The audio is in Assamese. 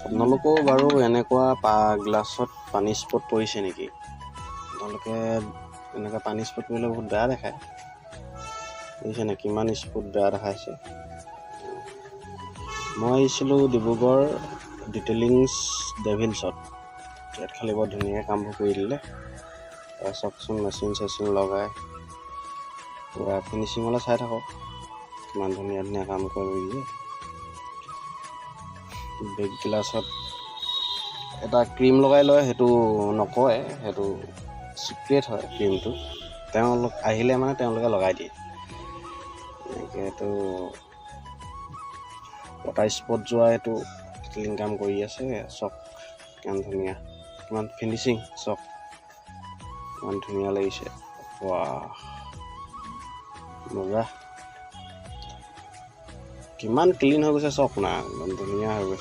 আপোনালোকেও বাৰু এনেকুৱা গ্লাছত পানী স্পট পৰিছে নেকি? আপোনালোকে এনেকুৱা পানী স্পট পৰিলে বহুত বেয়া দেখায়। বুজিছেনে কিমান স্পট বেয়া দেখাইছে? মই আহিছিলোঁ ডিব্ৰুগড় ডিটেইলিংছ ডেভিলছত। ইয়াত খালি বৰ ধুনীয়াকৈ কামবোৰ কৰি দিলে। চাওকচোন মেচিন চেচিন লগাই পূৰা ফিনিচিঙলৈ চাই থাকক কিমান ধুনীয়া ধুনীয়া কাম কৰি দিয়ে। বেক গ্লাছত এটা ক্ৰীম লগাই লয়, সেইটো নকয়, সেইটো চিক্ৰেট হয় ক্ৰীমটো। তেওঁলোক আহিলে মানে তেওঁলোকে লগাই দিয়ে এনেকৈ। এইটো পটা স্পট যোৱা এইটো ডিটেইলিং কাম কৰি আছে। চক কিমান ধুনীয়া, কিমান ফিনিচিং, চক কিমান ধুনীয়া লাগিছে। ৱাহ মজা, কিমান ক্লিন হৈ গৈছে চক না, একদম ধুনীয়া হৈ গৈছে।